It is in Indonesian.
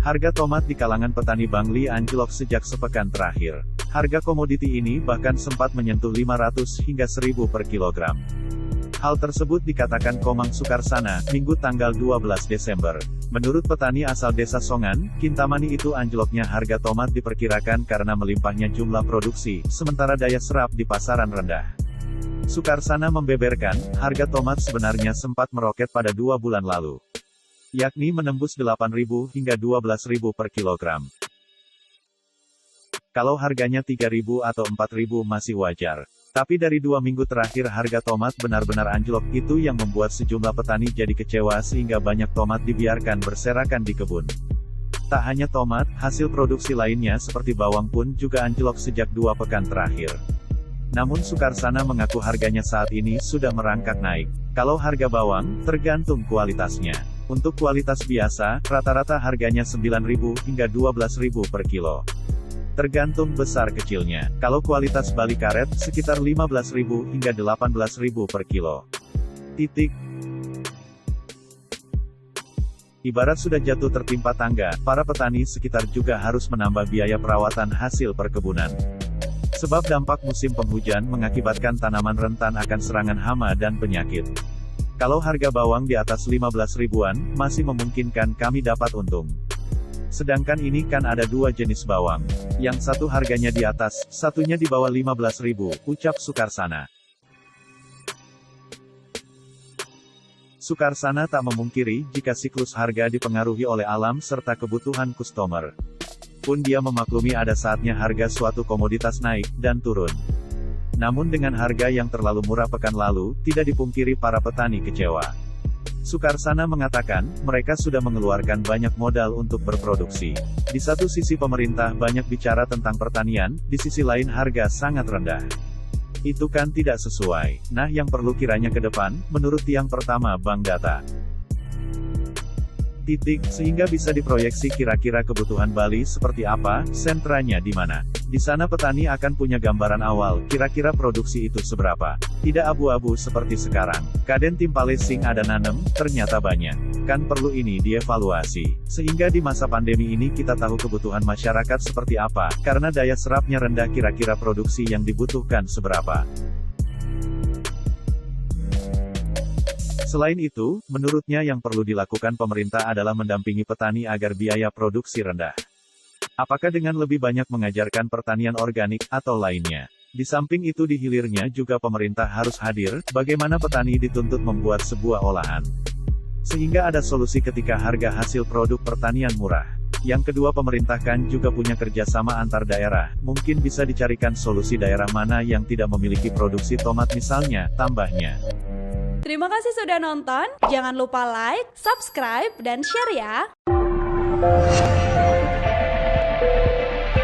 Harga tomat di kalangan petani Bangli anjlok sejak sepekan terakhir. Harga komoditi ini bahkan sempat menyentuh 500 hingga 1000 per kilogram. Hal tersebut dikatakan Komang Sukarsana, Minggu tanggal 12 Desember. Menurut petani asal Desa Songan, Kintamani itu anjloknya harga tomat diperkirakan karena melimpahnya jumlah produksi, sementara daya serap di pasaran rendah. Sukarsana membeberkan, harga tomat sebenarnya sempat meroket pada 2 bulan lalu, yakni menembus 8.000 hingga 12.000 per kilogram. Kalau harganya 3.000 atau 4.000 masih wajar. Tapi dari 2 minggu terakhir harga tomat benar-benar anjlok, itu yang membuat sejumlah petani jadi kecewa sehingga banyak tomat dibiarkan berserakan di kebun. Tak hanya tomat, hasil produksi lainnya seperti bawang pun juga anjlok sejak 2 pekan terakhir. Namun Sukarsana mengaku harganya saat ini sudah merangkak naik. Kalau harga bawang, tergantung kualitasnya. Untuk kualitas biasa, rata-rata harganya 9.000 hingga 12.000 per kilo. Tergantung besar kecilnya. Kalau kualitas Bali karet, sekitar 15.000 hingga 18.000 per kilo. Ibarat sudah jatuh tertimpa tangga, para petani sekitar juga harus menambah biaya perawatan hasil perkebunan. Sebab dampak musim penghujan mengakibatkan tanaman rentan akan serangan hama dan penyakit. Kalau harga bawang di atas 15 ribuan, masih memungkinkan kami dapat untung. Sedangkan ini kan ada 2 jenis bawang. Yang satu harganya di atas, satunya di bawah 15.000, ucap Sukarsana. Sukarsana tak memungkiri jika siklus harga dipengaruhi oleh alam serta kebutuhan customer. Pun dia memaklumi ada saatnya harga suatu komoditas naik dan turun. Namun dengan harga yang terlalu murah pekan lalu, tidak dipungkiri para petani kecewa. Sukarsana mengatakan, mereka sudah mengeluarkan banyak modal untuk berproduksi. Di satu sisi pemerintah banyak bicara tentang pertanian, di sisi lain harga sangat rendah. Itu kan tidak sesuai. Nah yang perlu kiranya ke depan, menurut yang pertama Bank Data. Sehingga bisa diproyeksi kira-kira kebutuhan Bali seperti apa, sentranya di mana. Di sana petani akan punya gambaran awal, kira-kira produksi itu seberapa. Tidak abu-abu seperti sekarang. Kaden timpale sing ada nanem, ternyata banyak. Kan perlu ini dievaluasi. Sehingga di masa pandemi ini kita tahu kebutuhan masyarakat seperti apa, karena daya serapnya rendah kira-kira produksi yang dibutuhkan seberapa. Selain itu, menurutnya yang perlu dilakukan pemerintah adalah mendampingi petani agar biaya produksi rendah. Apakah dengan lebih banyak mengajarkan pertanian organik, atau lainnya. Di samping itu di hilirnya juga pemerintah harus hadir, bagaimana petani dituntut membuat sebuah olahan. Sehingga ada solusi ketika harga hasil produk pertanian murah. Yang kedua pemerintah kan juga punya kerjasama antar daerah, mungkin bisa dicarikan solusi daerah mana yang tidak memiliki produksi tomat misalnya, tambahnya. Terima kasih sudah nonton, jangan lupa like, subscribe, dan share ya!